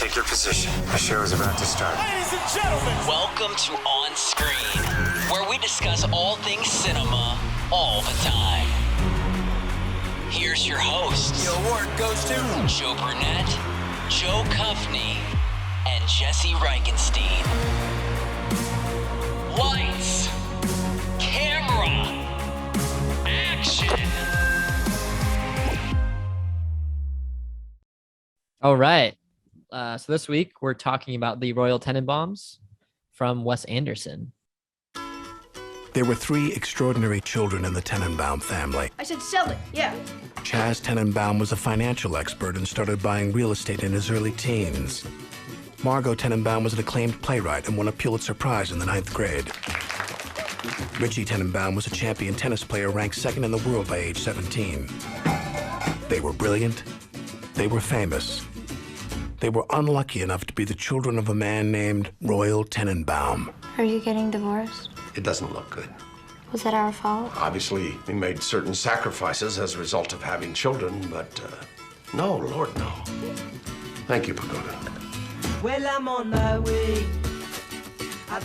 Take your position. The show is about to start. Ladies and gentlemen, welcome to On Screen, where we discuss all things cinema all the time. Here's your hosts. the award goes to Joe Brunett, Joe Cuffney, and Jesse Reichenstein. Lights, camera, action. All right. So this week we're talking about the Royal Tenenbaums from Wes Anderson. There were three extraordinary children in the Tenenbaum family. I said sell it, yeah. Chaz Tenenbaum was a financial expert and started buying real estate in his early teens. Margot Tenenbaum was an acclaimed playwright and won a Pulitzer Prize in the 9th grade. Richie Tenenbaum was a champion tennis player ranked second in the world by age 17. They were brilliant. They were famous. They were unlucky enough to be the children of a man named Royal Tenenbaum. Are you getting divorced? It doesn't look good. Was that our fault? Obviously, we made certain sacrifices as a result of having children, but no, Lord, no. Thank you, Pagoda. Well, I'm on my way.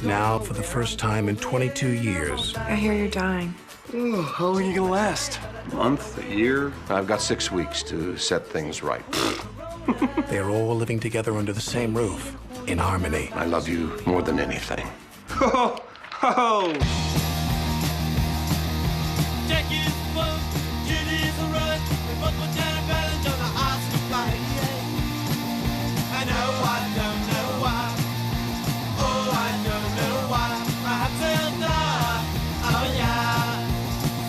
Now, for the first time in 22 years, I hear you're dying. Oh, how long are you gonna last? A month, a year? I've got 6 weeks to set things right. they are all living together under the same roof, in harmony. I love you more than anything. Ho, ho! Jack is fun, Judy is a run. We both went down a valley on the Oscar flight. I know I don't know why. Oh, I don't know why. I tell die. Oh, yeah.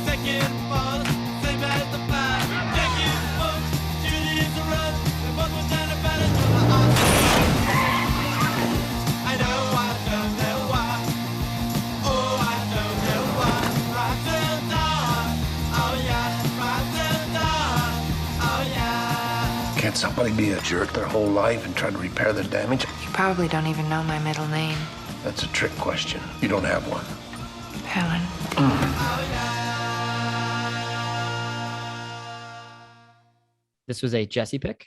Second fall, same as the fire. Jack is fun, Judy is a run. We both went down a valley on the Oscar flight. I know I don't know why. Oh, I don't know why. Right till dawn. Oh, yeah. Right till dawn. Oh, yeah. Can't somebody be a jerk their whole life and try to repair the damage? You probably don't even know my middle name. That's a trick question. You don't have one. Helen. This was a Jesse pick.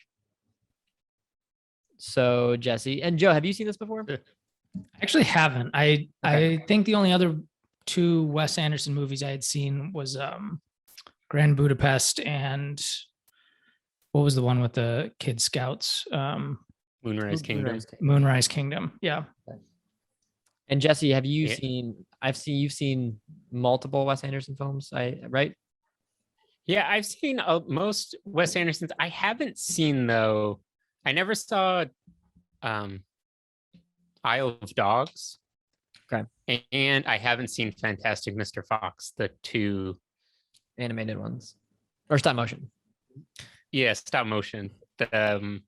So Jesse and Joe, have you seen this before? Actually haven't. I think the only other two Wes Anderson movies I had seen was Grand Budapest and what was the one with the Kid Scouts? Moonrise Kingdom. Moonrise Kingdom. Yeah. And Jesse, have you Yeah. seen? You've seen multiple Wes Anderson films, right? Yeah, I've seen most Wes Anderson's. I haven't seen though. I never saw Isle of Dogs. Okay. And I haven't seen Fantastic Mr. Fox, the two Animated ones or stop motion. yeah, stop motion. But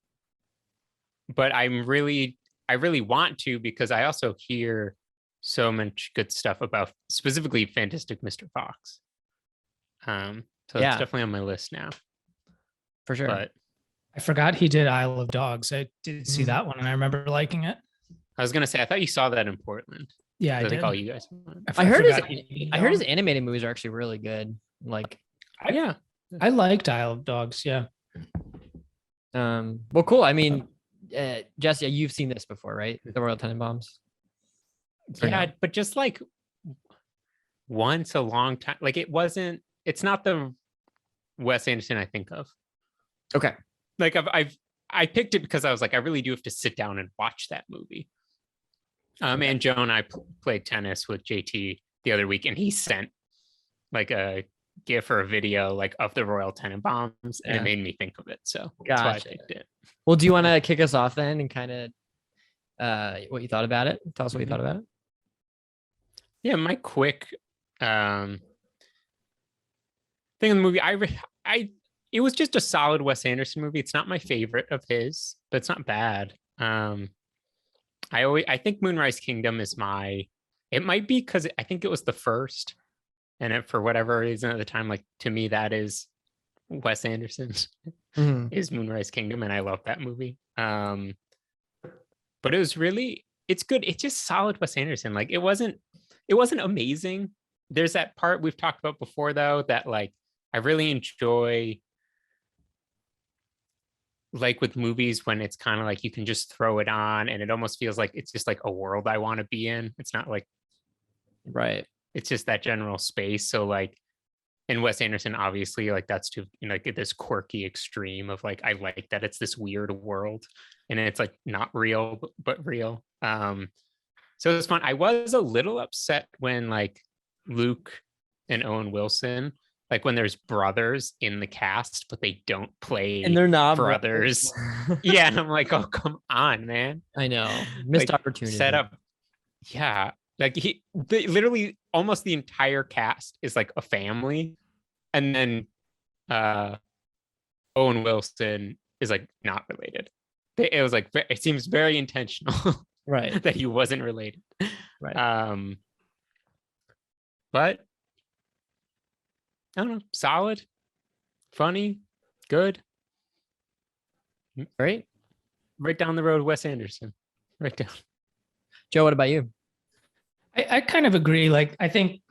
I really want to because I also hear so much good stuff about specifically Fantastic Mr. Fox. So Yeah. it's definitely on my list now. For sure. But I forgot he did Isle of Dogs. I did see that one and I remember liking it. I was gonna say I thought you saw that in Portland. Yeah, I I did. think all you guys went. I heard forgot he- I heard his animated movies are actually really good. Like, Yeah. I liked Isle of Dogs. Yeah. well, cool. I mean, Jesse, you've seen this before, right? The Royal Tenenbaums. Or Yeah, no? but just like once a long time. Like it's not the Wes Anderson I think of. Okay. Like I picked it because I was like, I really do have to sit down and watch that movie. And Joe and I played tennis with JT the other week, and he sent like a GIF or a video like of the Royal Tenenbaums, and Yeah. it made me think of it. So that's why I Gotcha. picked it. Well, do you want to kick us off then and kind of what you thought about it? Tell us what you thought about it. Yeah, my quick thing in the movie, it was just a solid Wes Anderson movie. It's not my favorite of his, but it's not bad. I think Moonrise Kingdom is it might be because I think it was the first, and for whatever reason at the time, like to me that is Wes Anderson's is Moonrise Kingdom, and I love that movie. But it's good. It's just solid Wes Anderson. Like it wasn't amazing. There's that part we've talked about before though, that like I really enjoy like with movies when it's kind of like you can just throw it on and it almost feels like it's just like a world I want to be in. It's not like Right. it's just that general space. So like and Wes Anderson, obviously, like that's to like this quirky extreme of like I like that it's this weird world and it's like not real but real. So it was fun. I was a little upset when like Luke and Owen Wilson, like when there's brothers in the cast, but they don't play And they're not brothers. Yeah, and I'm like, oh come on, man. I know. Missed Like, opportunity. Set up. Yeah. Like literally almost the entire cast is like a family. And then Owen Wilson is like not related. It was like it seems very intentional. Right. That he wasn't related. Right. But I don't know, solid, funny, good. Right. Right down the road, Wes Anderson. Right down. Joe, what about you? I kind of agree. Like, I think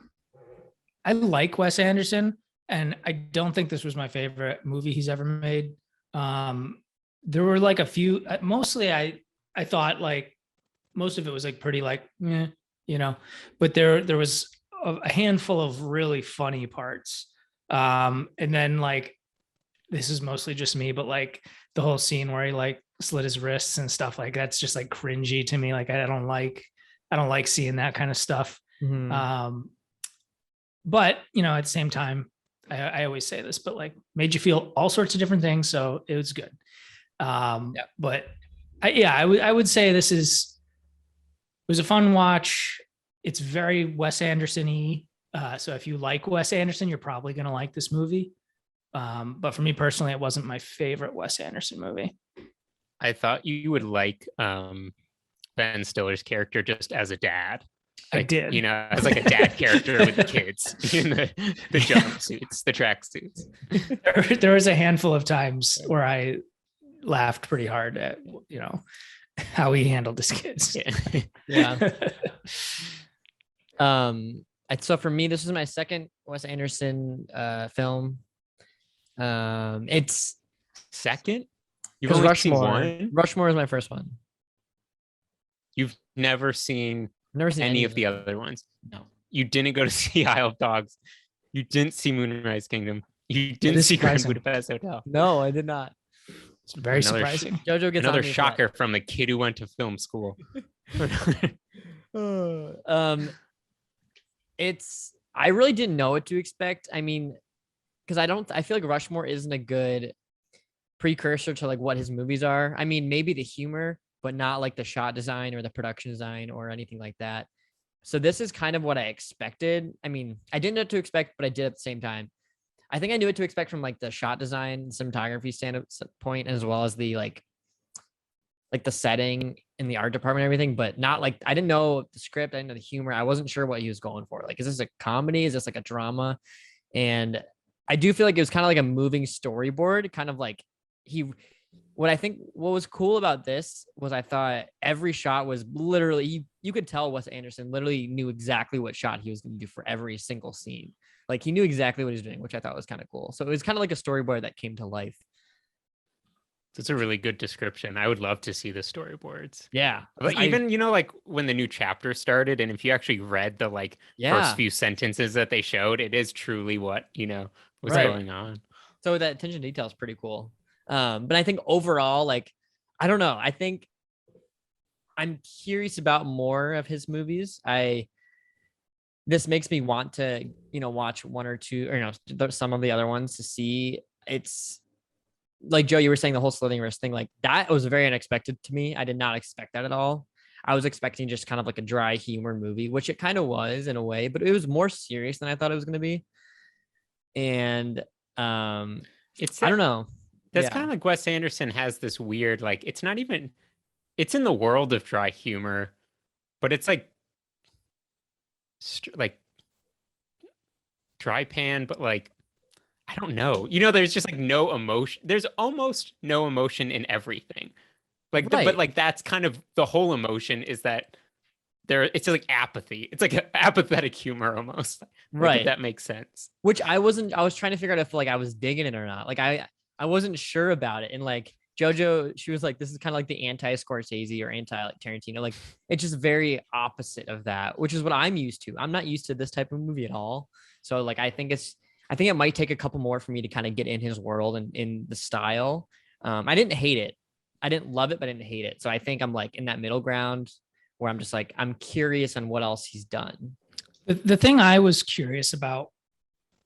I like Wes Anderson, and I don't think this was my favorite movie he's ever made. There were like a few, mostly I thought like most of it was like pretty like, but there was a handful of really funny parts. And then like, this is mostly just me, but like the whole scene where he like slit his wrists and stuff like that's just like cringy to me. Like, I don't like seeing that kind of stuff. Mhm. But at the same time, I always say this, but like made you feel all sorts of different things. So it was good. But I would say it was a fun watch. It's very Wes Anderson-y. So if you like Wes Anderson, you're probably going to like this movie. But for me personally, it wasn't my favorite Wes Anderson movie. I thought you would like Ben Stiller's character just as a dad. I Like, did. As like a dad character with the kids in the jumpsuits, the tracksuits. There was a handful of times where I laughed pretty hard at, how he handled his kids. Yeah. So for me, this was my second Wes Anderson film. It's Second? You've because only seen Rushmore. one? Rushmore is my first one. You've never seen Never seen any of the other ones. No. You didn't go to see Isle of Dogs. You didn't see Moonrise Kingdom. You didn't is see Grand surprising. Budapest Hotel. No, I did not. It's very Another surprising. Jojo gets Another on me for that. shocker from the kid who went to film school. I really didn't know what to expect. I mean, because I feel like Rushmore isn't a good precursor to like what his movies are. I mean, maybe the humor, but not like the shot design or the production design or anything like that. So this is kind of what I expected. I mean, I didn't know what to expect, but I did at the same time. I think I knew what to expect from like the shot design, cinematography standpoint, as well as the like the setting in the art department and everything, but not like I didn't know the script, I didn't know the humor. I wasn't sure what he was going for. Like, is this a comedy? Is this like a drama? And I do feel like it was kind of like a moving storyboard, kind of like what was cool about this was I thought every shot was literally, you could tell Wes Anderson literally knew exactly what shot he was going to do for every single scene. Like he knew exactly what he was doing, which I thought was kind of cool. So it was kind of like a storyboard that came to life. That's a really good description. I would love to see the storyboards. Yeah. But even, like when the new chapter started, and if you actually read the first few sentences that they showed, it is truly what, was going on. So that attention to detail is pretty cool. But I think overall, like, I don't know. I think I'm curious about more of his movies. This makes me want to, watch one or two, or some of the other ones to see. It's like Joe, you were saying the whole slitting wrist thing, like that was very unexpected to me. I did not expect that at all. I was expecting just kind of like a dry humor movie, which it kind of was in a way, but it was more serious than I thought it was going to be. And I don't know. That's kind of like Wes Anderson has this weird, like, it's not even, it's in the world of dry humor, but it's like dry pan, but like, I don't know. There's just like no emotion. There's almost no emotion in everything. Like, but like that's kind of the whole emotion is that it's like apathy. It's like an apathetic humor almost. Like, if that makes sense. Which I was trying to figure out if like I was digging it or not. Like I wasn't sure about it. And like JoJo, she was like, this is kind of like the anti-Scorsese or anti-like Tarantino. Like, it's just very opposite of that, which is what I'm used to. I'm not used to this type of movie at all. So like, I think it might take a couple more for me to kind of get in his world and in the style. I didn't hate it. I didn't love it, but I didn't hate it. So I think I'm like in that middle ground where I'm just like, I'm curious on what else he's done. The thing I was curious about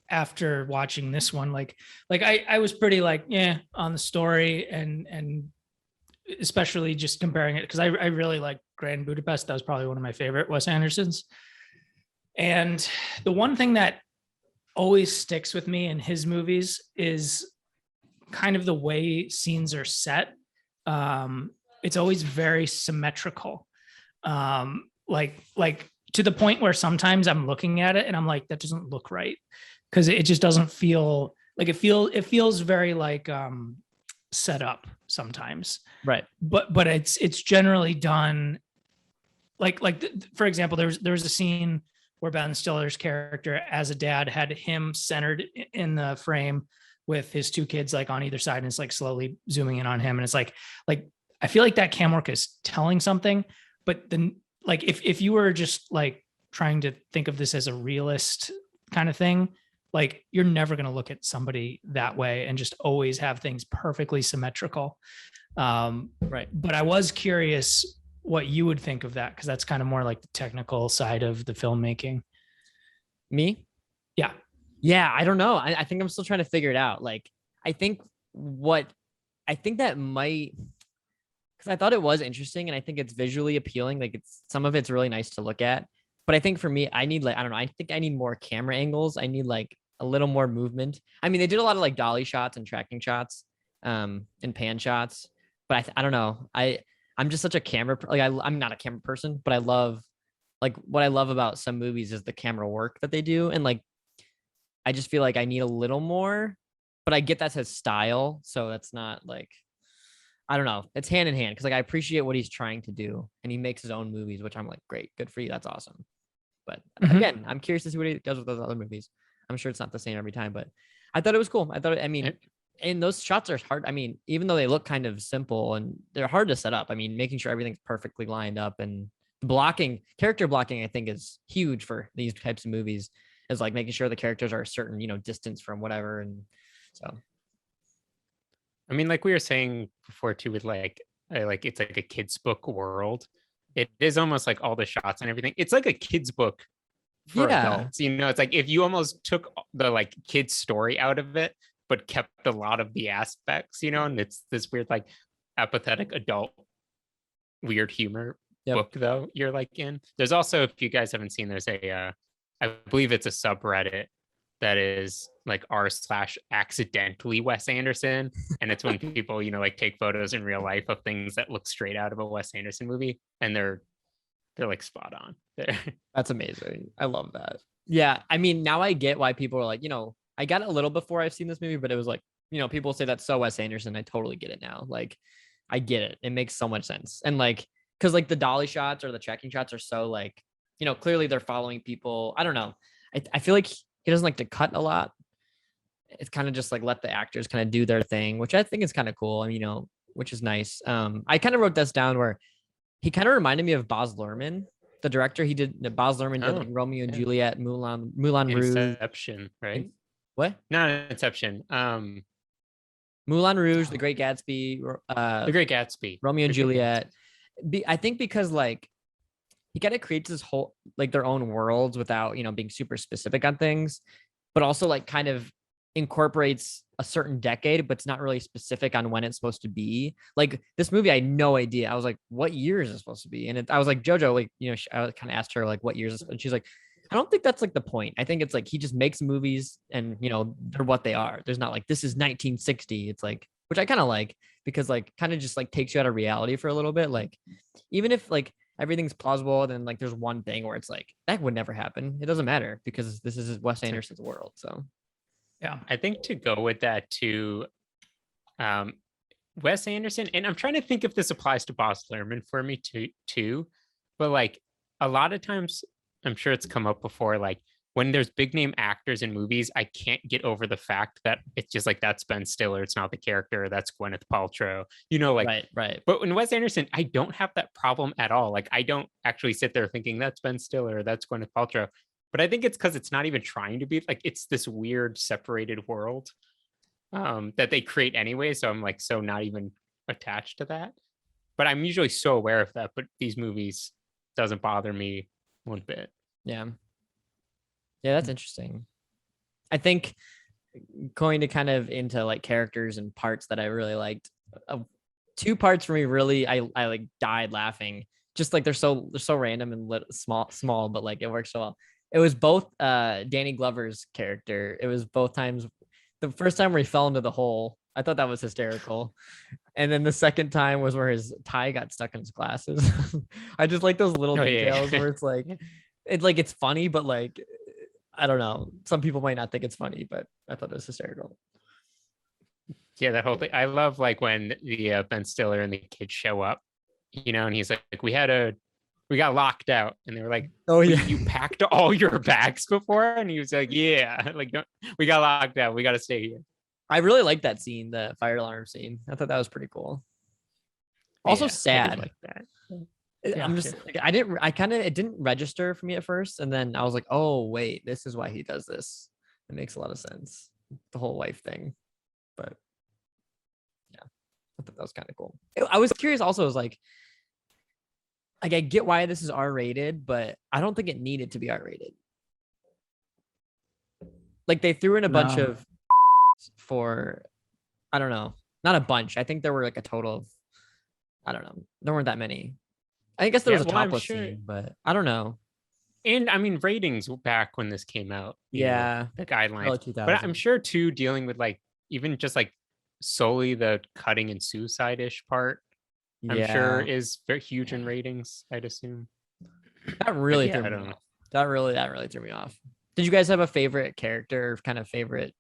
after watching this one, like I was pretty like, yeah, on the story and especially just comparing it, because I really like Grand Budapest. That was probably one of my favorite Wes Andersons. And the one thing that always sticks with me in his movies is kind of the way scenes are set. It's always very symmetrical. Like to the point where sometimes I'm looking at it and I'm like, that doesn't look right. Cause it just doesn't feel like it feels very like, set up sometimes. Right. But it's generally done for example, there was a scene where Ben Stiller's character as a dad had him centered in the frame with his two kids like on either side, and it's like slowly zooming in on him. And it's like I feel like that camera work is telling something, but then like if you were just like trying to think of this as a realist kind of thing, like you're never going to look at somebody that way and just always have things perfectly symmetrical. Right. But I was curious what you would think of that, because that's kind of more like the technical side of the filmmaking. Me? Yeah, I don't know. I think I'm still trying to figure it out. Like, I think that might, because I thought it was interesting and I think it's visually appealing. Like, some of it's really nice to look at. But I think for me, I need I don't know. I think I need more camera angles. I need like a little more movement. I mean, they did a lot of like dolly shots and tracking shots, and pan shots. But I don't know. I'm just such a camera, like I'm not a camera person, but I love, like, what I love about some movies is the camera work that they do. And like, I just feel like I need a little more, but I get that's his style. So that's not like, I don't know. It's hand in hand. Cause like, I appreciate what he's trying to do and he makes his own movies, which I'm like, great, good for you. That's awesome. But again, I'm curious to see what he does with those other movies. I'm sure it's not the same every time, but I thought it was cool. And those shots are hard. I mean, even though they look kind of simple and they're hard to set up, I mean, making sure everything's perfectly lined up and character blocking, I think is huge for these types of movies, is like making sure the characters are a certain, distance from whatever. And so, I mean, like we were saying before too, with like it's like a kid's book world. It is almost like all the shots and everything. It's like a kid's book for adults. It's like if you almost took the like kid's story out of it, but kept a lot of the aspects, and it's this weird, like apathetic adult, weird humor book though you're like in. There's also, if you guys haven't seen, there's I believe it's a subreddit that is like r/accidentally Wes Anderson. And it's when people, like take photos in real life of things that look straight out of a Wes Anderson movie. And they're like spot on. That's amazing. I love that. Yeah. I mean, now I get why people are like, I got it a little before I've seen this movie, but it was like, people say that's so Wes Anderson. I totally get it now. Like, I get it. It makes so much sense. And like, cause like the dolly shots or the tracking shots are so like, clearly they're following people. I don't know. I feel like he doesn't like to cut a lot. It's kind of just like let the actors kind of do their thing, which I think is kind of cool. Which is nice. I kind of wrote this down where he kind of reminded me of Baz Luhrmann, the director. Baz Luhrmann did like Romeo and Juliet, Moulin Rouge. Inception, right? What? Not Inception. Moulin Rouge, The Great Gatsby. The Great Gatsby. Romeo and Juliet. I think because like he kind of creates this whole like their own worlds without being super specific on things, but also like kind of incorporates a certain decade, but it's not really specific on when it's supposed to be. Like this movie, I had no idea. I was like, what year is it supposed to be? And I was like, JoJo, like, I kind of asked her like, what years is it? And she's like, I don't think that's like the point. I think it's like he just makes movies and they're what they are. There's not like this is 1960. It's like, which I kind of like, because like kind of just like takes you out of reality for a little bit. Like even if like everything's plausible, then like there's one thing where it's like that would never happen. It doesn't matter because this is Wes Anderson's world. So yeah, I think to go with that too, Wes Anderson, and I'm trying to think if this applies to Baz Luhrmann for me too, but like a lot of times I'm sure it's come up before, like when there's big name actors in movies, I can't get over the fact that it's just like that's Ben Stiller. It's not the character. That's Gwyneth Paltrow. Like right. But in Wes Anderson, I don't have that problem at all. Like I don't actually sit there thinking that's Ben Stiller, that's Gwyneth Paltrow. But I think it's because it's not even trying to be like it's this weird separated world that they create anyway. So I'm like so not even attached to that. But I'm usually so aware of that. But these movies doesn't bother me one bit. Yeah. Yeah, that's interesting. I think going to kind of into like characters and parts that I really liked. Two parts for me really I like died laughing. Just like they're so random and small, but like it works so well. It was both Danny Glover's character. It was both times. The first time where he fell into the hole, I thought that was hysterical. And then the second time was where his tie got stuck in his glasses. I just like those little details where it's like it's funny, but like I don't know. Some people might not think it's funny, but I thought it was hysterical. Yeah, that whole thing. I love like when the Ben Stiller and the kids show up, and he's like, we got locked out, and they were like, oh yeah, you packed all your bags before, and he was like, yeah, like we got locked out, we got to stay here. I really like that scene, the fire alarm scene. I thought that was pretty cool. Also sad. Like that. I'm just it didn't register for me at first, and then I was like, oh wait, this is why he does this. It makes a lot of sense, the whole wife thing. But yeah, I thought that was kind of cool. I was curious also, was like I get why this is R-rated, but I don't think it needed to be R-rated. Like they threw in a bunch of for, I don't know, not a bunch. I think there were like a total of, I don't know, there weren't that many. I guess there was a topless scene, but I don't know. And I mean, ratings back when this came out. The guidelines. But I'm sure too, dealing with like even just like solely the cutting and suicide-ish part, I'm sure is very huge in ratings, I'd assume. That really threw me off. That really threw me off. Did you guys have a favorite character, kind of favorite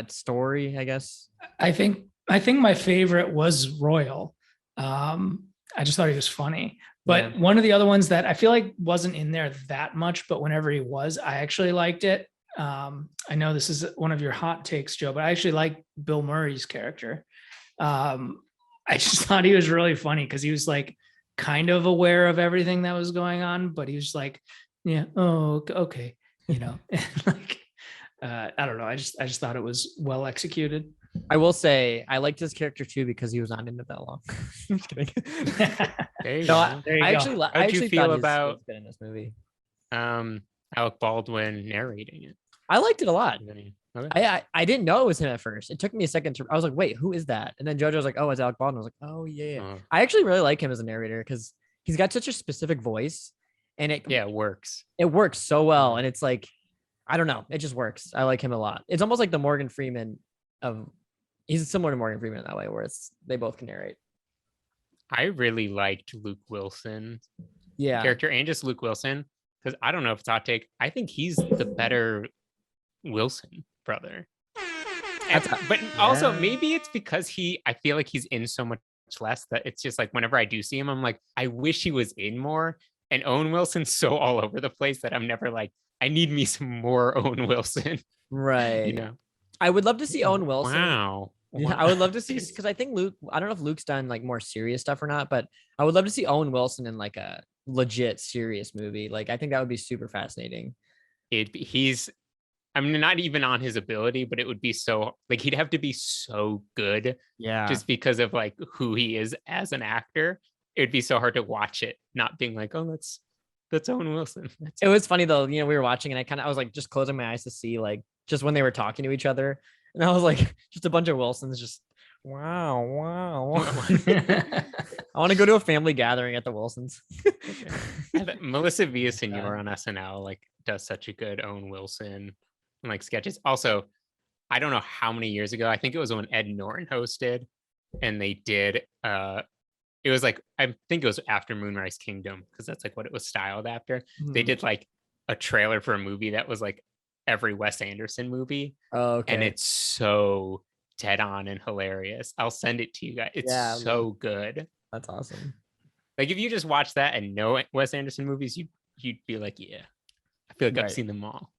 story, I guess? I think my favorite was Royal. I just thought he was funny. But one of the other ones that I feel like wasn't in there that much, but whenever he was, I actually liked it. I know this is one of your hot takes, Joe, but I actually like Bill Murray's character. I just thought he was really funny because he was like kind of aware of everything that was going on, but he was like, yeah, oh, okay. Like, I don't know. I just thought it was well executed. I will say I liked his character too because he was not in it that long. I'm just kidding. There you go. I actually feel thought about good in this movie. Alec Baldwin narrating it? I liked it a lot. Okay. I didn't know it was him at first. It took me a second to. I was like, wait, who is that? And then JoJo was like, oh, it's Alec Baldwin. I was like, oh yeah. I actually really like him as a narrator because he's got such a specific voice, and it works. It works so well, and it's like, I don't know, it just works. I like him a lot. It's almost like the Morgan Freeman of. He's similar to Morgan Freeman in that way, where they both can narrate. I really liked Luke Wilson, character, and just Luke Wilson, because I don't know if it's hot take. I think he's the better Wilson brother. But also maybe it's because I feel like he's in so much less that it's just like whenever I do see him, I'm like, I wish he was in more. And Owen Wilson's so all over the place that I'm never like, I need me some more Owen Wilson. Right. I would love to see Owen Wilson. Wow. Yeah, I would love to see, because I think Luke, I don't know if Luke's done like more serious stuff or not, but I would love to see Owen Wilson in like a legit serious movie. Like, I think that would be super fascinating. I'm not even on his ability, but it would be so like, he'd have to be so good. Yeah. Just because of like who he is as an actor. It'd be so hard to watch it, not being like, oh, that's Owen Wilson. It was funny though. We were watching and I was like just closing my eyes to see like just when they were talking to each other. And I was like, just a bunch of Wilsons just, wow. I want to go to a family gathering at the Wilsons. Melissa Villaseñor on SNL like does such a good Owen Wilson and like sketches. Also, I don't know how many years ago, I think it was when Ed Norton hosted, and they did, it was like, I think it was after Moonrise Kingdom, because that's like what it was styled after. They did like a trailer for a movie that was like every Wes Anderson movie. Oh, okay. And it's so dead on and hilarious. I'll send it to you guys. It's so good. That's awesome. Like if you just watch that and know Wes Anderson movies, you'd be like, yeah, I feel like I've Right. seen them all.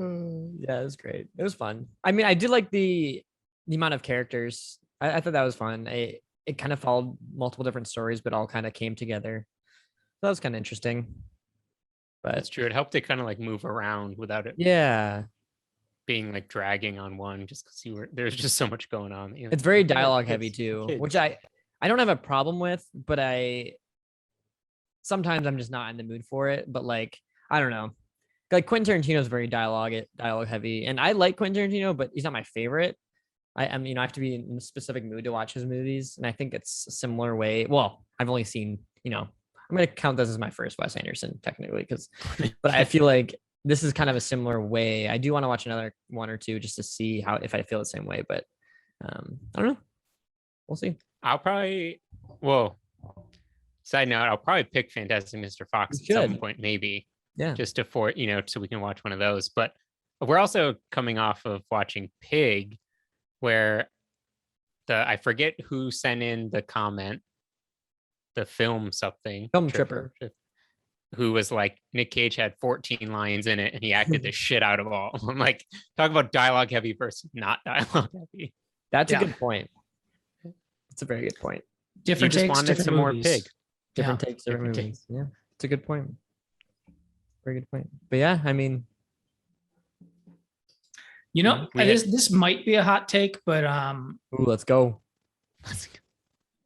Yeah, it was great. It was fun. I mean, I did like the amount of characters. I thought that was fun. It kind of followed multiple different stories, but all kind of came together. That was kind of interesting. That's But true. It helped it kind of like move around without it yeah, being like dragging on one, just because there's just so much going on. it's very Yeah, dialogue heavy kids, too, kids. which I don't have a problem with, but sometimes I'm just not in the mood for it. But like, I don't know. Like Quentin Tarantino is very dialogue heavy, and I like Quentin Tarantino, but he's not my favorite. I mean, I have to be in a specific mood to watch his movies, and I think it's a similar way. Well, I've only seen, I'm gonna count this as my first Wes Anderson technically, but I feel like this is kind of a similar way. I do want to watch another one or two just to see if I feel the same way, but I don't know. We'll see. I'll probably, well, side note, I'll probably pick Fantastic Mr. Fox You at some should. point, maybe. Yeah. Just to so we can watch one of those. But we're also coming off of watching Pig, where I forget who sent in the comment, the film Tripper, who was like, Nick Cage had 14 lines in it and he acted the shit out of all. I'm like, talk about dialogue heavy versus not dialogue heavy. That's Yeah. a good point. It's a very good point. Different You just takes, wanted different some movies. more Pig. Different Yeah. takes, different Different movies. Yeah, it's a good point. Very good point. But yeah, I mean, You know, We this might be a hot take, but ooh, let's go.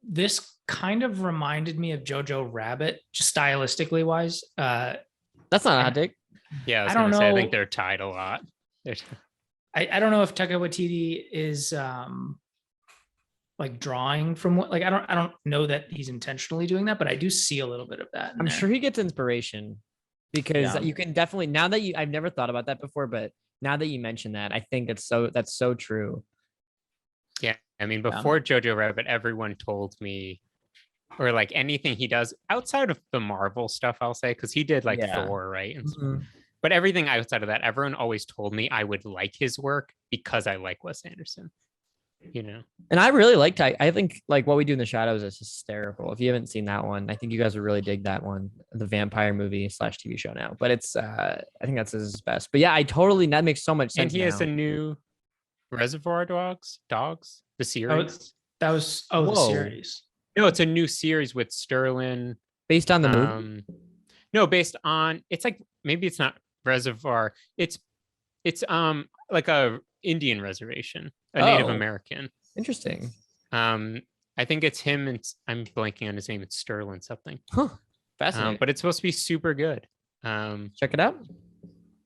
this kind of reminded me of Jojo Rabbit, just stylistically wise. That's not a hot take. Yeah, I was I don't gonna say, I think know. they're tied a lot. I don't know if Taika Waititi is like drawing from what, like I don't know that he's intentionally doing that, but I do see a little bit of that. in I'm there. sure he gets inspiration because Yeah. you can definitely, now that I've never thought about that before, but now that you mention that, I think that's so true. Yeah, I mean, before Jojo Rabbit, everyone told me, or like anything he does outside of the Marvel stuff, I'll say, because he did like Yeah. Thor, right? Mhm. But everything outside of that, everyone always told me I would like his work because I like Wes Anderson. And I really liked, I think like What We Do in the Shadows is hysterical. If you haven't seen that one, I think you guys would really dig that one, the vampire movie / TV show now, but it's, I think that's his best. But yeah, that makes so much sense. And he has now. a new Reservoir Dogs, the series. That was the Whoa. series. No, it's a new series with Sterling. Based on the movie. No, based on, it's like, maybe it's not Reservoir. It's like a Indian reservation, a Native Oh. American. Interesting. I think it's him, and I'm blanking on his name. It's Sterling something. Huh. Fascinating. But it's supposed to be super good. Check it out.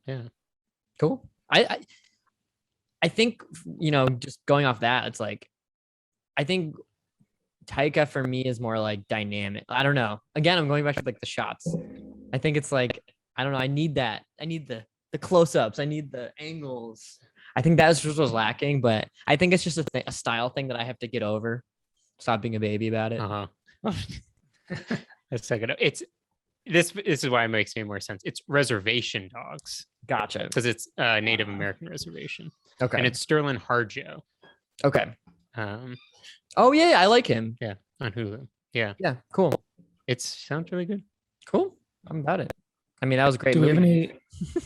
Yeah. Cool. I think, just going off that, it's like, I think Taika for me is more like dynamic. I don't know. Again, I'm going back to like the shots. I think it's like, I don't know. I need that. I need the close-ups. I need the angles. I think that's just was lacking, but I think it's just a style thing that I have to get over. Stop being a baby about it. Let's check it out. This is why it makes me more sense. It's Reservation Dogs. Gotcha. Because it's a Native American reservation. Okay. And it's Sterling Harjo. Okay. Um, Oh yeah, I like him. yeah, on Hulu. Yeah. Yeah, cool. It sounds really good. Cool. I'm about it. I mean, that was a great. Do we have movie. any?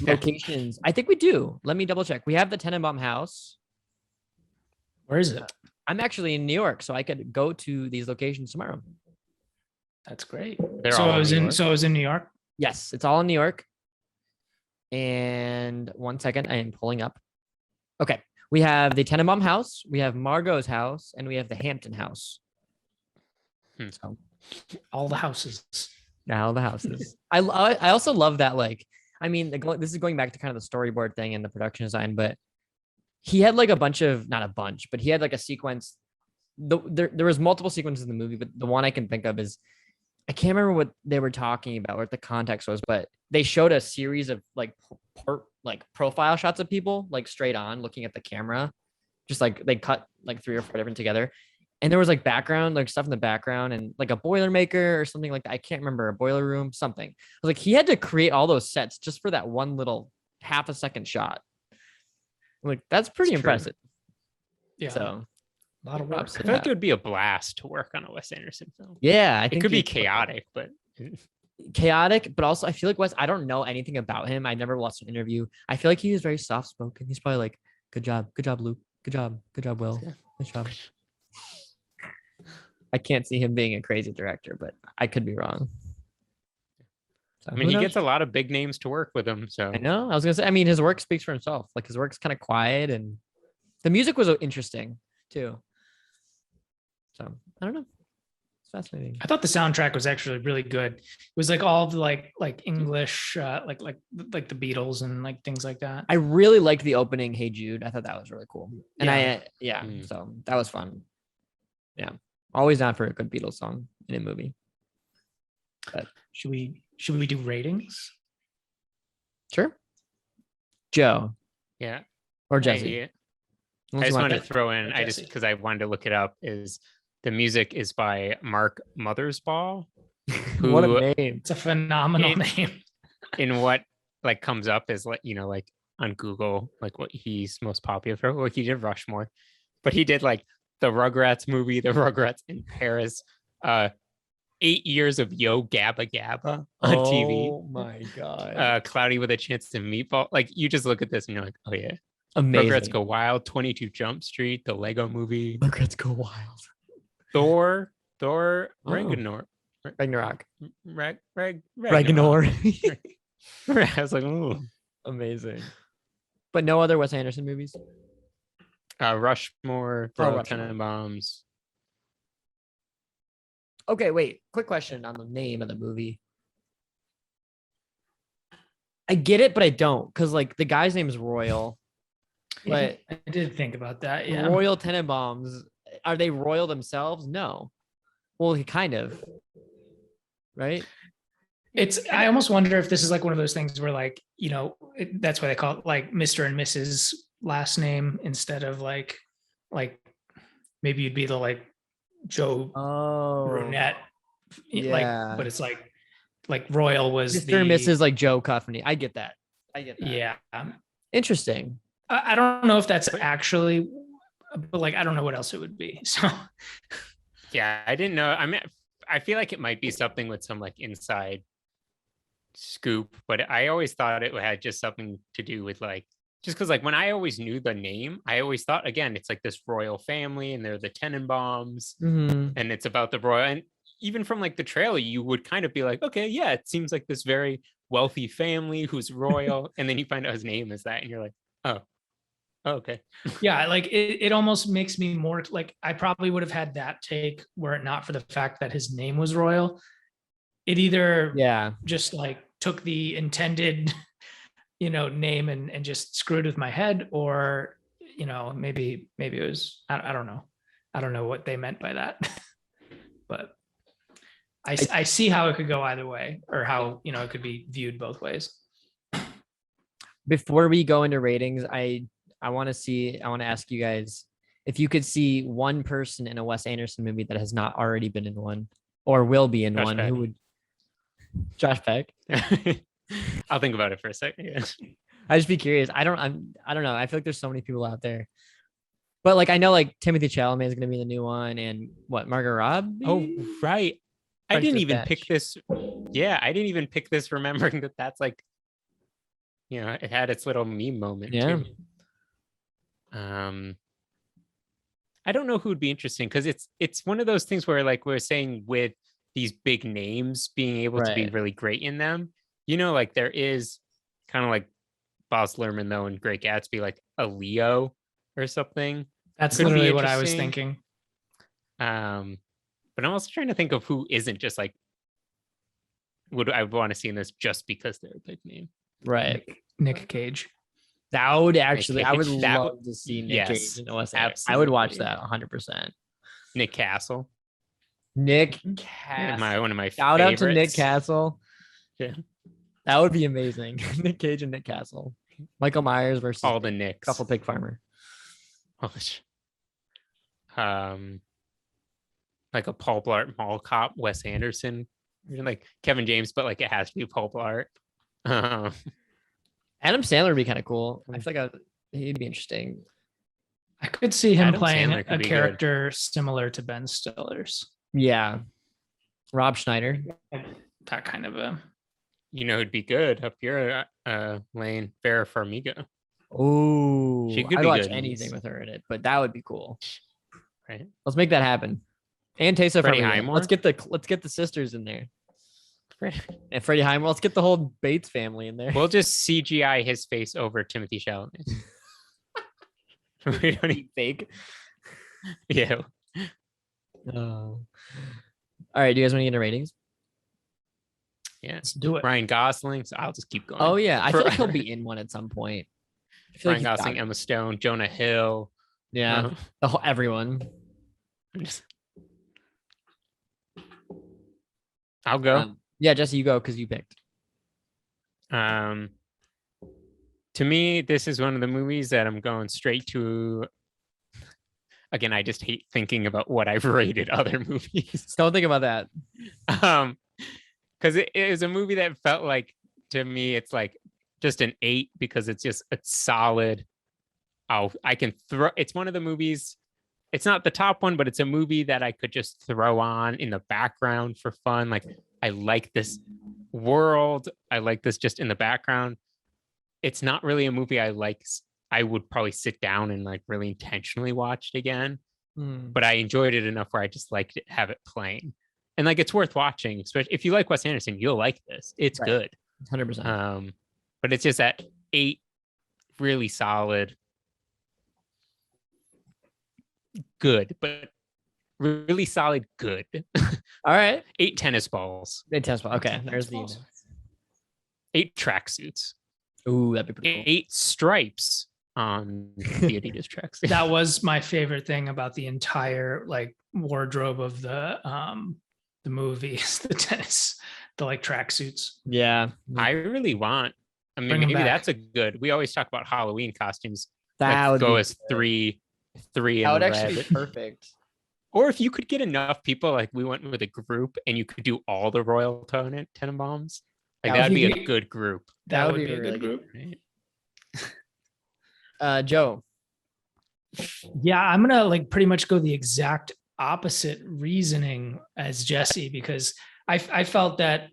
Locations? I think we do. Let me double check. We have the Tenenbaum house. Where is it? I'm actually in New York, so I could go to these locations tomorrow. That's great. They're So all I was New in. York. So I was in New York. Yes, it's all in New York. And 1 second, I am pulling up. Okay, we have the Tenenbaum house, we have Margot's house, and we have the Hampton house. So All the houses. now the houses. I also love that. Like, I mean, this is going back to kind of the storyboard thing and the production design, but he had like not a bunch, but he had like a sequence. There was multiple sequences in the movie, but the one I can think of is, I can't remember what they were talking about, what the context was, but they showed a series of like profile shots of people, like straight on looking at the camera, just like they cut like 3 or 4 different together. And there was like background, like stuff in the background and like a Boilermaker or something like that. I can't remember, a boiler room, something. I was like, he had to create all those sets just for that one little half a second shot. I'm like, that's pretty It's true. impressive. Yeah. So A lot of props work. I to feel like that. it would be a blast to work on a Wes Anderson film. Yeah, I It think could be you- chaotic, but chaotic, but also I feel like Wes, I don't know anything about him. I never watched an interview. I feel like he was very soft spoken. He's probably like, good job, Luke. Good job, Will. Nice job. I can't see him being a crazy director, but I could be wrong. So, I mean, he gets a lot of big names to work with him. So I know. I was gonna say, I mean, his work speaks for himself. Like his work's kind of quiet, and the music was interesting too. So I don't know. It's fascinating. I thought the soundtrack was actually really good. It was like all the like English, like the Beatles and like things like that. I really liked the opening, "Hey Jude." I thought that was really cool, and Yeah. so that was fun. Yeah, always down for a good Beatles song in a movie. But Should we do ratings? sure, Joe yeah. or Jesse. I Unless just you want wanted to throw in, Or I just Jesse. because I wanted to look it up, is the music is by Mark Mothersbaugh, who what a name. It's a phenomenal It- name. in what like comes up as like, you know, like on Google, like what he's most popular for. Well, he did Rushmore, but he did like the Rugrats movie, the Rugrats in Paris, 8 years of Yo Gabba Gabba on TV. Oh my god. Cloudy with a Chance to Meatball. Like you just look at this and you're like, oh yeah. Amazing. Rugrats Go Wild, 22 Jump Street, the Lego movie, Rugrats Go Wild. Thor, Oh. Ragnarok. Ragnarok. Ragnarok. Ragnarok. I was like, ooh. Amazing. But no other Wes Anderson movies? Rushmore, Royal Rushmore. Tenenbaums. Okay, wait. Quick question on the name of the movie. I get it, but I don't. Because like the guy's name is Royal. But I did think about that. Yeah. Royal Tenenbaums, are they royal themselves? No. Well, he kind of. Right? I almost wonder if this is like one of those things where like, you know, that's why they call it like Mr. and Mrs. last name instead of like maybe you'd be the like Joe Brunett. yeah. Like, but it's like Royal was Mr. and Mrs. like Joe Cuffney. I get that. Yeah. Interesting. I don't know if that's actually, but like, I don't know what else it would be. So Yeah, I didn't know. I mean, I feel like it might be something with some like inside scoop, but I always thought it had just something to do with like, just because like when I always knew the name, I always thought, again, it's like this royal family and they're the Tenenbaums and it's about the royal. And even from like the trailer, you would kind of be like, okay, yeah, it seems like this very wealthy family who's royal. And then you find out his name is that and you're like, oh, okay. yeah, like it almost makes me more like I probably would have had that take were it not for the fact that his name was Royal. It either just like took the intended, you know, name and just screwed with my head, or, you know, maybe it was, I don't know. I don't know what they meant by that, but I see how it could go either way, or how, you know, it could be viewed both ways. Before we go into ratings, I want to ask you guys if you could see one person in a Wes Anderson movie that has not already been in one or will be in one, who would? Josh Peck. I'll think about it for a second. Yeah. I'd just be curious. I don't know. I feel like there's so many people out there, but like I know like Timothy Chalamet is going to be the new one, and what, Margot Robbie? Oh, right. I French didn't even Dispatch. pick this. Yeah, I didn't even pick this, remembering that that's like, you know, it had its little meme moment. Yeah. Too. I don't know who would be interesting, because it's one of those things where like we're saying with these big names being able to be really great in them, you know, like there is kind of like Baz Luhrmann though in Great Gatsby, like a Leo or something. That's Could be literally what I was interesting. thinking. But I'm also trying to think of who isn't just like would I want to see in this just because they're a big name. Right. Nick Cage. That would actually, I would That love to see Nick yes, Cage in Wes Anderson. I would watch that absolutely. 100%. Nick Castle. Nick One Castle. of my Shout out to Nick favorites. Castle. Yeah. That would be amazing. Nick Cage and Nick Castle. Michael Myers versus All the Nicks. Couple Pig Farmer. Like a Paul Blart Mall Cop, Wes Anderson, like Kevin James, but like it has to be Paul Blart. Adam Sandler would be kind of cool. I feel like he'd be interesting. I could see him Adam playing Sandler could a be character similar to Ben Stiller's. Yeah. Rob Schneider. that kind of a. You know, it'd be good up your lane, Vera Farmiga. Oh, She could I'd be watch good in anything these. with her in it, but that would be cool. Right. Let's make that happen. And Taysa Freddie Farmiga. Highmore? Let's get the sisters in there. And Freddie Highmore. Let's get the whole Bates family in there. We'll just CGI his face over Timothy Chalamet. We don't need- Fake. yeah. All right. Do you guys want to get into ratings? Yeah. Let's do it. Ryan Gosling. So I'll just keep going. Oh yeah, I feel like he'll Forever. be in one at some point. I feel Ryan like he's Gosling, got it. Emma Stone, Jonah Hill. Yeah, everyone. I'll go. Yeah, Jesse, you go because you picked. To me, this is one of the movies that I'm going straight to. Again, I just hate thinking about what I've rated other movies. Don't think about that. Because it is a movie that felt like, to me, it's like just an 8 because it's solid. I can throw. It's one of the movies. It's not the top one, but it's a movie that I could just throw on in the background for fun. Like, I like this world. I like this just in the background. It's not really a movie I would probably sit down and like really intentionally watch it again. But I enjoyed it enough where I just liked it, have it playing. And like, it's worth watching, especially if you like Wes Anderson, you'll like this. It's Right. good. 100%. But it's just that 8, really solid, good, but really solid, good. All right. 8 tennis balls, 8 tennis ball. Okay, there's the. 8 tracksuits, Ooh, that'd be pretty cool. 8 stripes on the Adidas tracksuit. That was my favorite thing about the entire like wardrobe of the movie is the tennis, the like tracksuits. Yeah, I really want. I mean, Bring 'em maybe back. that's a good. We always talk about Halloween costumes. that Like, would go be as good. three That in would the actually red. be perfect. Or if you could get enough people, like we went with a group, and you could do all the Royal Tenenbaums, like That that'd would be be- a good group. That would would be a really good group. Right? Joe. Yeah, I'm gonna like pretty much go the exact opposite reasoning as Jesse because I felt that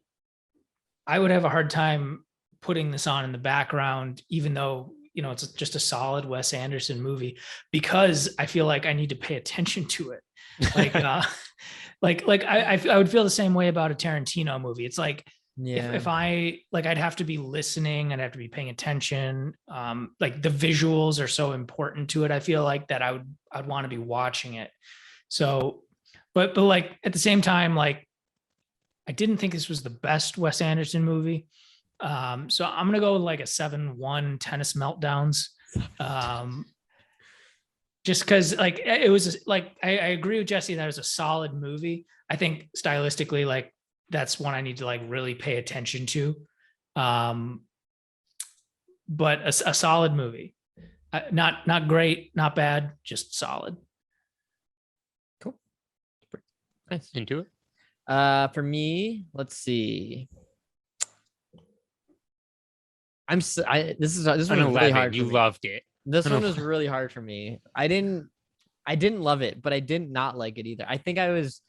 I would have a hard time putting this on in the background, even though it's just a solid Wes Anderson movie, because I feel like I need to pay attention to it. Like, I would feel the same way about a Tarantino movie. It's like Yeah. if I like, I'd have to be listening, I'd have to be paying attention. Like the visuals are so important to it. I feel like that I'd want to be watching it. So, but like at the same time, like I didn't think this was the best Wes Anderson movie. So I'm gonna go with like a 7-1 tennis meltdowns. Just because like it was like I agree with Jesse that it was a solid movie. I think stylistically, like that's one I need to like really pay attention to. But a solid movie. Not great, not bad, just solid. Nice. Into it. For me, let's see. This one was An really 11. hard. You for me. loved it. This an one was 11. really hard for me. I didn't love it, but I did not like it either. I think I was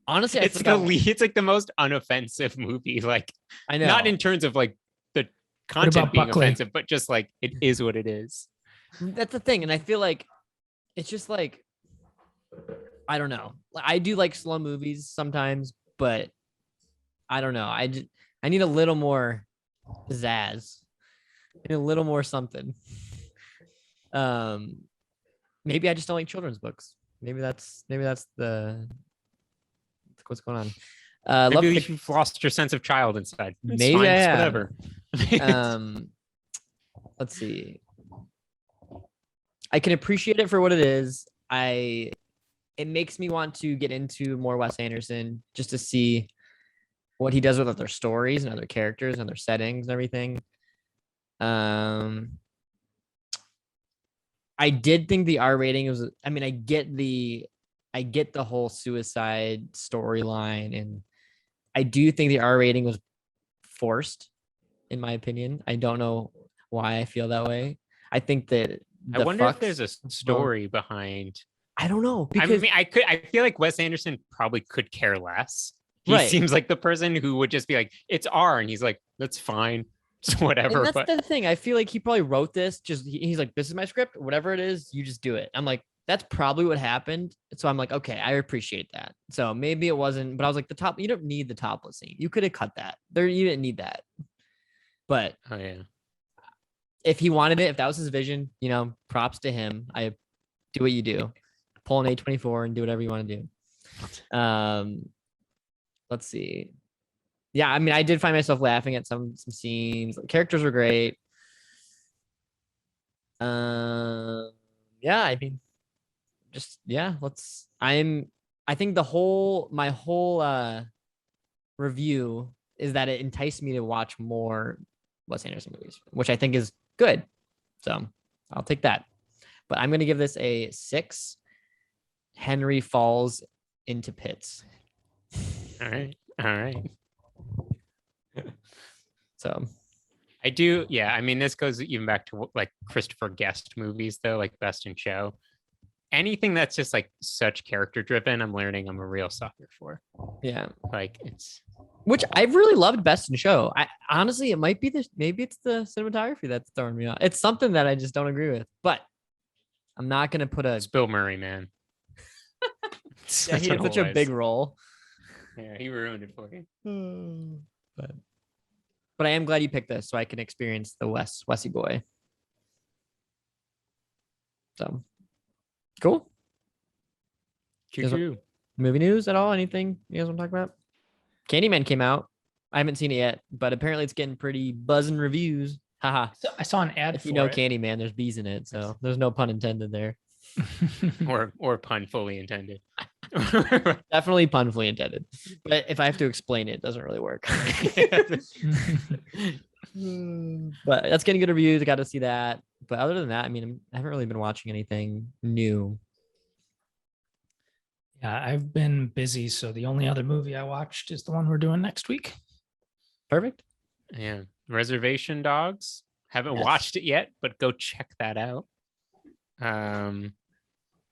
honestly. It's it's like the most unoffensive movie. Like, I know. not in terms of like the about content being Buckley? offensive, but just like it is what it is. That's the thing, and I feel like it's just like I don't know. I do like slow movies sometimes, but I don't know. I need a little more pizzazz. I need a little more something. Maybe I just don't like children's books. Maybe that's the what's going on. Love Maybe Fic- you've lost your sense of child inside. It's Maybe fine, I it's have. whatever. Let's see. I can appreciate it for what it is. It makes me want to get into more Wes Anderson just to see what he does with other stories and other characters and their settings and everything. I did think the R rating was, I mean, I get the whole suicide storyline, and I do think the R rating was forced, in my opinion. I don't know why I feel that way. I think that I wonder if there's a story behind. I don't know, because I feel like Wes Anderson probably could care less. He Right. seems like the person who would just be like, it's R. And he's like, that's fine. It's whatever. And that's But the thing. I feel like he probably wrote this. He's like, this is my script. Whatever it is, you just do it. I'm like, that's probably what happened. So I'm like, okay, I appreciate that. So maybe it wasn't, but I was like, you don't need the topless scene. You could have cut that. You didn't need that. But oh yeah. if he wanted it, if that was his vision, props to him. I do what you do. Pull an A24 and do whatever you want to do. Let's see. Yeah, I mean, I did find myself laughing at some scenes. The characters were great. Yeah, I mean, just yeah. I think my whole review is that it enticed me to watch more Wes Anderson movies, which I think is good. So I'll take that. But I'm gonna give this a 6. Henry falls into pits. All right. So I do. Yeah. I mean, this goes even back to like Christopher Guest movies, though, like Best in Show. Anything that's just like such character driven, I'm learning I'm a real sucker for. yeah, Like it's. which I really loved Best in Show. I honestly, it might be maybe it's the cinematography that's throwing me off. It's something that I just don't agree with. But I'm not gonna put a. It's Bill Murray, man. Yeah, he had such a big role. Yeah, he ruined it for you. But I am glad you picked this so I can experience the Wessie boy. So cool. Choo-choo. Movie news at all? Anything you guys want to talk about? Candyman came out. I haven't seen it yet, but apparently it's getting pretty buzzing reviews. Haha. So I saw an ad If for you know it. Candyman, there's bees in it, so there's no pun intended there. or pun fully intended. Definitely pun fully intended. But if I have to explain it, it doesn't really work. But that's getting good reviews. I got to see that. But other than that, I mean, I haven't really been watching anything new. Yeah, I've been busy, so the only other movie I watched is the one we're doing next week. Perfect. Yeah. Reservation Dogs. Haven't Yes. watched it yet, but go check that out.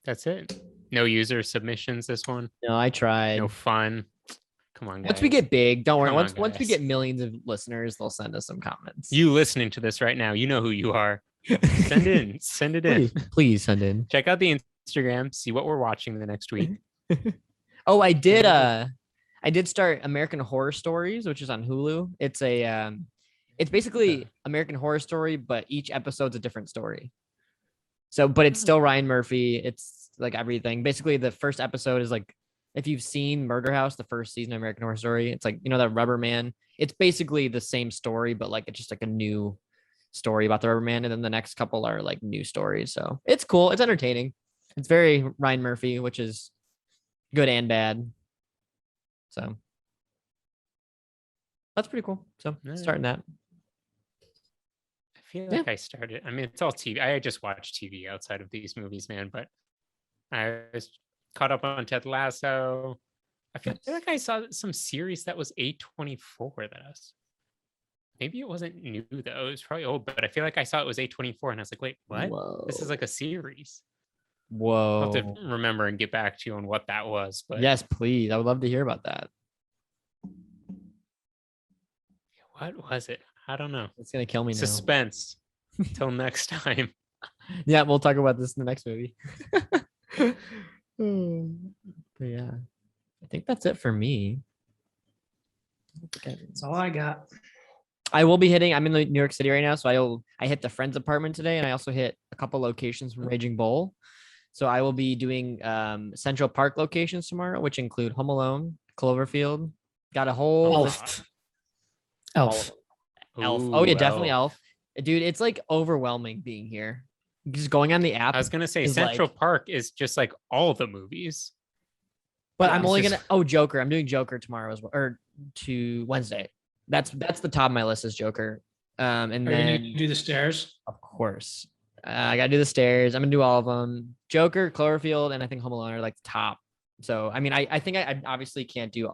That's it. No user submissions this one. No, I tried. No fun. Come on, guys. Once we get big, don't worry. Come on, Once we guys. get millions of listeners, they'll send us some comments. You listening to this right now, you know who you are. Send in. Send it in. Please send in. Check out the Instagram. See what we're watching the next week. Oh, I did start American Horror Stories, which is on Hulu. It's basically American Horror Story, but each episode's a different story. So, but it's still Ryan Murphy. It's like everything. Basically, the first episode is like, if you've seen Murder House, the first season of American Horror Story, it's like, that Rubber Man. It's basically the same story, but like it's just like a new story about the Rubber Man. And then the next couple are like new stories. So it's cool. It's entertaining. It's very Ryan Murphy, which is good and bad. So that's pretty cool. So starting that. I feel like I started. I mean, it's all TV. I just watch TV outside of these movies, man. But I was caught up on Ted Lasso. I feel like I saw some series that was A24 that I was. Maybe it wasn't new though. It was probably old, but I feel like I saw it was A24, and I was like, wait, what? Whoa. This is like a series. Whoa. I'll have to remember and get back to you on what that was. But yes, please. I would love to hear about that. what was it? I don't know. It's gonna kill me now. Suspense. Till next time. Yeah, we'll talk about this in the next movie. But yeah, I think that's it for me. That's all I got. I will be hitting. I'm in New York City right now, so I hit the friend's apartment today, and I also hit a couple locations from Raging Bull. So I will be doing Central Park locations tomorrow, which include Home Alone, Cloverfield. Got a whole list. Elf. Elf. Ooh, Oh yeah, definitely Elf. Dude, it's like overwhelming being here. Just going on the app. I was gonna say is Central like- Park is just like all the movies. But Yeah, I'm it's only just- gonna Joker. I'm doing Joker tomorrow as well, or to Wednesday. That's the top of my list is Joker. And Are you then gonna do the stairs? of course, I gotta do the stairs. I'm gonna do all of them. Joker, Cloverfield, and I think Home Alone are like the top. So I mean, I think I obviously can't do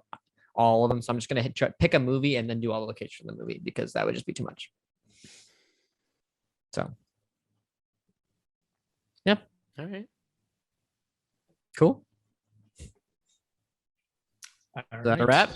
all of them. So I'm just gonna pick a movie and then do all the locations from the movie because that would just be too much. So, yep, All right. cool. Is that a wrap?